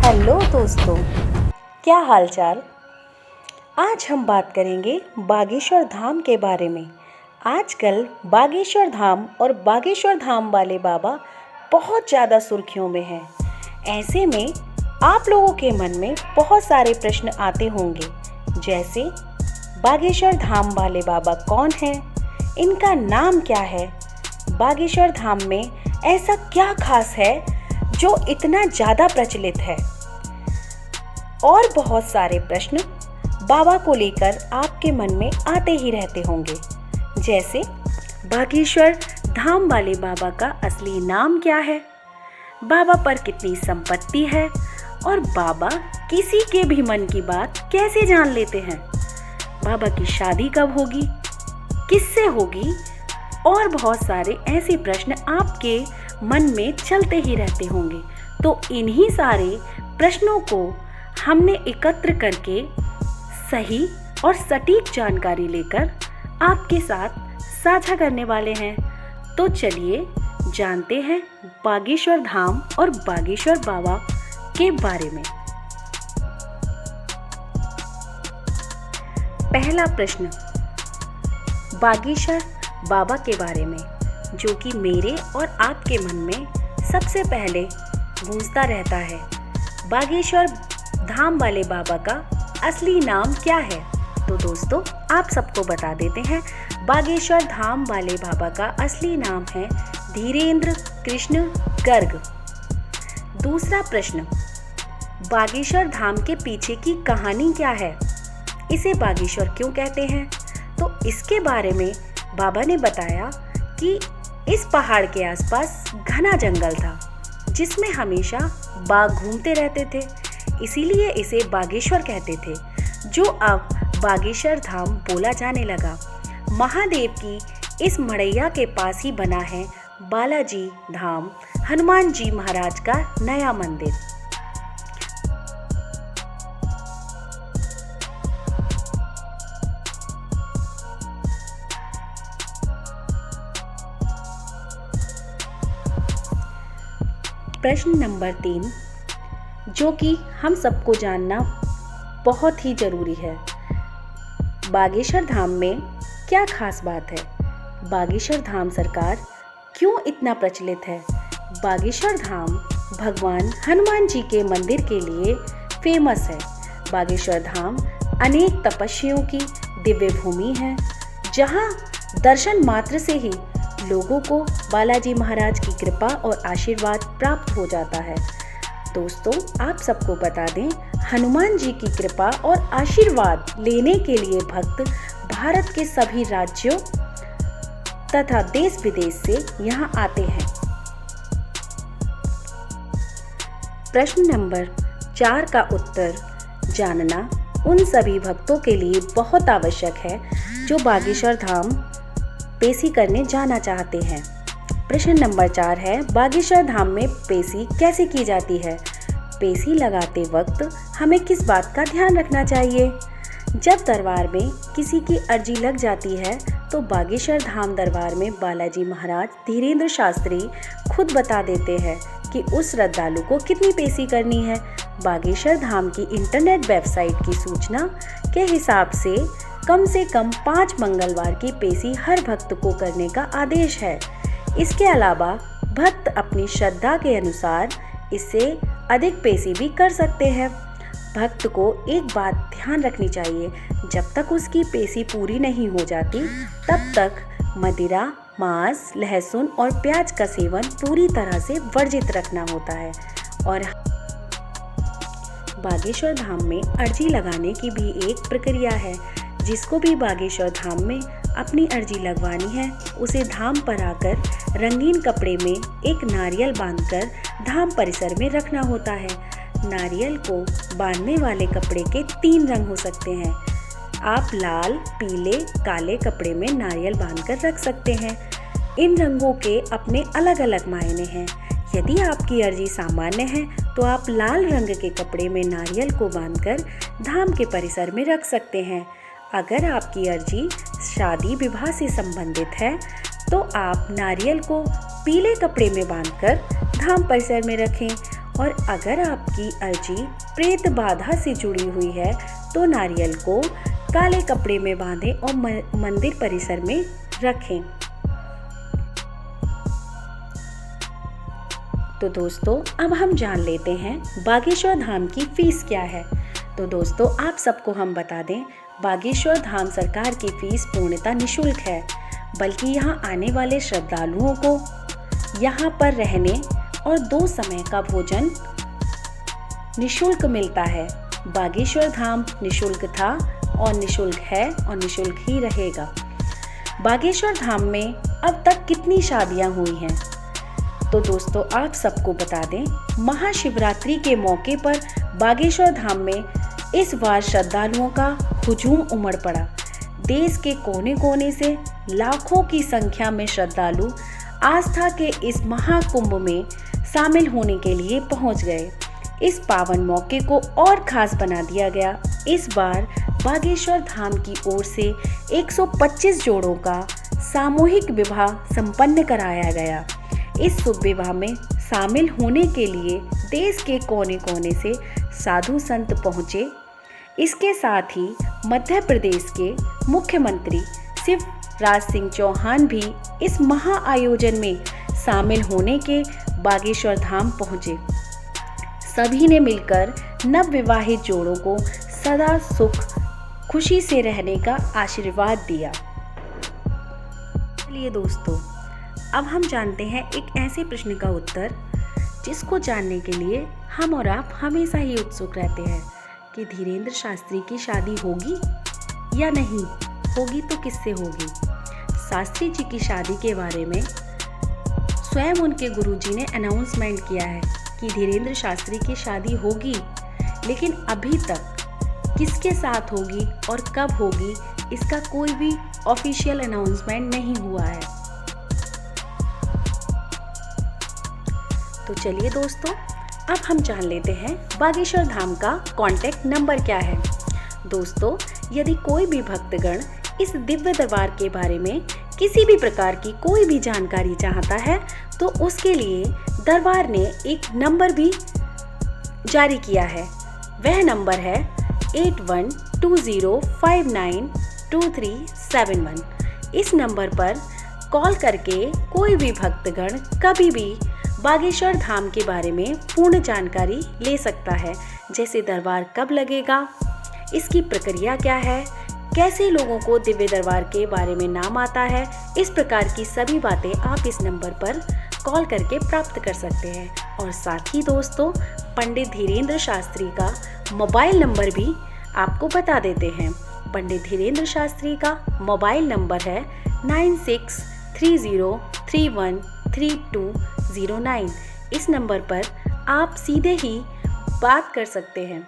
Hello दोस्तों, क्या हालचाल। आज हम बात करेंगे बागेश्वर धाम के बारे में। आजकल बागेश्वर धाम और बागेश्वर धाम वाले बाबा बहुत ज़्यादा सुर्खियों में हैं। ऐसे में आप लोगों के मन में बहुत सारे प्रश्न आते होंगे, जैसे बागेश्वर धाम वाले बाबा कौन हैं, इनका नाम क्या है, बागेश्वर धाम में ऐसा क्या खास है जो इतना ज़्यादा प्रचलित है। और बहुत सारे प्रश्न बाबा को लेकर आपके मन में आते ही रहते होंगे, जैसे बागेश्वर धाम वाले बाबा का असली नाम क्या है, बाबा पर कितनी संपत्ति है और बाबा किसी के भी मन की बात कैसे जान लेते हैं, बाबा की शादी कब होगी, किससे होगी, और बहुत सारे ऐसे प्रश्न आपके मन में चलते ही रहते होंगे। तो इन्हीं सारे प्रश्नों को हमने एकत्र करके सही और सटीक जानकारी लेकर आपके साथ साझा करने वाले हैं। तो चलिए जानते हैं बागेश्वर धाम और बागेश्वर बाबा के बारे में। पहला प्रश्न बागेश्वर बाबा के बारे में, जो कि मेरे और आपके मन में सबसे पहले गूंजता रहता है। बागेश्वर धाम वाले बाबा का असली नाम क्या है? तो दोस्तों आप सबको बता देते हैं, बागेश्वर धाम वाले बाबा का असली नाम है धीरेन्द्र कृष्ण गर्ग। दूसरा प्रश्न बागेश्वर धाम के पीछे की कहानी क्या है, इसे बागेश्वर क्यों कहते हैं? तो इसके बारे में बाबा ने बताया कि इस पहाड़ के आसपास घना जंगल था, जिसमें हमेशा बाघ घूमते रहते थे, इसीलिए इसे बागेश्वर कहते थे, जो अब बागेश्वर धाम बोला जाने लगा। महादेव की इस मड़ैया के पास ही बना है बालाजी धाम, हनुमान जी महाराज का नया मंदिर। प्रश्न नंबर 3, जो कि हम सबको जानना बहुत ही ज़रूरी है, बागेश्वर धाम में क्या खास बात है, बागेश्वर धाम सरकार क्यों इतना प्रचलित है। बागेश्वर धाम भगवान हनुमान जी के मंदिर के लिए फेमस है। बागेश्वर धाम अनेक तपस्वियों की दिव्य भूमि है, जहां दर्शन मात्र से ही लोगों को बालाजी महाराज की कृपा और आशीर्वाद प्राप्त हो जाता है। दोस्तों आप सबको बता दें, हनुमान जी की कृपा और आशीर्वाद लेने के लिए भक्त भारत के सभी राज्यों तथा देश विदेश से यहाँ आते हैं। प्रश्न नंबर 4 का उत्तर जानना उन सभी भक्तों के लिए बहुत आवश्यक है जो बागेश्वर धाम पेशी करने जाना चाहते हैं। प्रश्न नंबर 4 है, बागेश्वर धाम में पेशी कैसे की जाती है? पेशी लगाते वक्त हमें किस बात का ध्यान रखना चाहिए? जब दरबार में किसी की अर्जी लग जाती है तो बागेश्वर धाम दरबार में बालाजी महाराज धीरेन्द्र शास्त्री खुद बता देते हैं कि उस श्रद्धालु को कितनी पेशी करनी है। बागेश्वर धाम की इंटरनेट वेबसाइट की सूचना के हिसाब से कम 5 मंगलवार की पेशी हर भक्त को करने का आदेश है। इसके अलावा भक्त अपनी श्रद्धा के अनुसार इससे अधिक पेशी भी कर सकते हैं। भक्त को एक बात ध्यान रखनी चाहिए, जब तक उसकी पेशी पूरी नहीं हो जाती तब तक मदिरा, मांस, लहसुन और प्याज का सेवन पूरी तरह से वर्जित रखना होता है। और बागेश्वर धाम में अर्जी लगाने की भी एक प्रक्रिया है। जिसको भी बागेश्वर धाम में अपनी अर्जी लगवानी है, उसे धाम पर आकर रंगीन कपड़े में एक नारियल बांधकर धाम परिसर में रखना होता है। नारियल को बांधने वाले कपड़े के 3 रंग हो सकते हैं। आप लाल, पीले, काले कपड़े में नारियल बांधकर रख सकते हैं। इन रंगों के अपने अलग अलग मायने हैं। यदि आपकी अर्जी सामान्य है तो आप लाल रंग के कपड़े में नारियल को बांधकर धाम के परिसर में रख सकते हैं। अगर आपकी अर्जी शादी विवाह से संबंधित है तो आप नारियल को पीले कपड़े में बांधकर धाम परिसर में रखें और अगर आपकी अर्जी प्रेत बाधा से जुड़ी हुई है तो नारियल को काले कपड़े में बांधें और मंदिर परिसर में रखें। तो दोस्तों अब हम जान लेते हैं बागेश्वर धाम की फीस क्या है। तो दोस्तों आप सबको हम बता दें, बागेश्वर धाम सरकार की फीस पूर्णतः निःशुल्क है, बल्कि यहाँ आने वाले श्रद्धालुओं को यहाँ पर रहने और 2 समय का भोजन निःशुल्क मिलता है। बागेश्वर धाम निःशुल्क था और निःशुल्क है और निःशुल्क ही रहेगा। बागेश्वर धाम में अब तक कितनी शादियां हुई हैं? तो दोस्तों आप सबको बता दें, महाशिवरात्रि के मौके पर बागेश्वर धाम में इस बार श्रद्धालुओं का हुजूम उमड़ पड़ा। देश के कोने कोने से लाखों की संख्या में श्रद्धालु आस्था के इस महाकुंभ में शामिल होने के लिए पहुंच गए। इस पावन मौके को और खास बना दिया गया। इस बार बागेश्वर धाम की ओर से 125 जोड़ों का सामूहिक विवाह संपन्न कराया गया। इस शुभ विवाह में शामिल होने के लिए देश के कोने कोने से साधु संत पहुंचे। इसके साथ ही मध्य प्रदेश के मुख्यमंत्री शिवराज सिंह चौहान भी इस महा आयोजन में शामिल होने के बागेश्वर धाम पहुंचे। सभी ने मिलकर नवविवाहित जोड़ों को सदा सुख खुशी से रहने का आशीर्वाद दिया। चलिए दोस्तों अब हम जानते हैं एक ऐसे प्रश्न का उत्तर जिसको जानने के लिए हम और आप हमेशा ही उत्सुक रहते हैं कि धीरेंद्र शास्त्री की शादी होगी या नहीं होगी, तो किससे होगी। शास्त्री जी की शादी के बारे में स्वयं उनके गुरुजी ने अनाउंसमेंट किया है कि धीरेंद्र शास्त्री की शादी होगी, लेकिन अभी तक किसके साथ होगी और कब होगी इसका कोई भी ऑफिशियल अनाउंसमेंट नहीं हुआ है। तो चलिए दोस्तों अब हम जान लेते हैं बागेश्वर धाम का कॉन्टैक्ट नंबर क्या है। दोस्तों यदि कोई भी भक्तगण इस दिव्य दरबार के बारे में किसी भी प्रकार की कोई भी जानकारी चाहता है तो उसके लिए दरबार ने एक नंबर भी जारी किया है। वह नंबर है 8120592371। इस नंबर पर कॉल करके कोई भी भक्तगण कभी भी बागेश्वर धाम के बारे में पूर्ण जानकारी ले सकता है, जैसे दरबार कब लगेगा, इसकी प्रक्रिया क्या है, कैसे लोगों को दिव्य दरबार के बारे में नाम आता है। इस प्रकार की सभी बातें आप इस नंबर पर कॉल करके प्राप्त कर सकते हैं। और साथ ही दोस्तों पंडित धीरेंद्र शास्त्री का मोबाइल नंबर भी आपको बता देते हैं। पंडित धीरेंद्र शास्त्री का मोबाइल नंबर है 9630313209। इस नंबर पर आप सीधे ही बात कर सकते हैं।